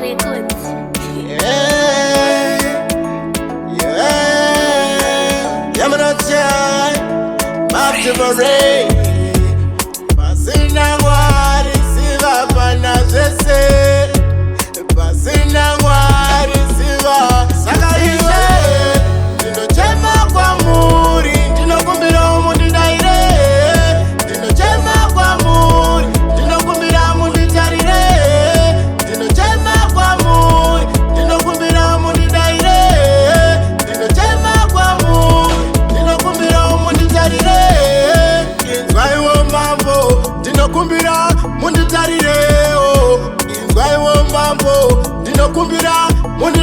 Records. I'm not shy. Back to the rain. Pasina ngwari siva panazese. Pasina ngwari siva sakaile. Ndino chema kwa muri, ndino kumbira umundi daire. Ndino chema kwa muri, ndino kumbira umundi tarire. Ndino chema kwa muri, ndino kumbira umundi daire. Ndino chema kwa muri, ndino kumbira umundi tarire. Inzwaiwo mambo, ndino kumbira mundi tarire. Inzwaiwo mambo, ndino kumbira mundi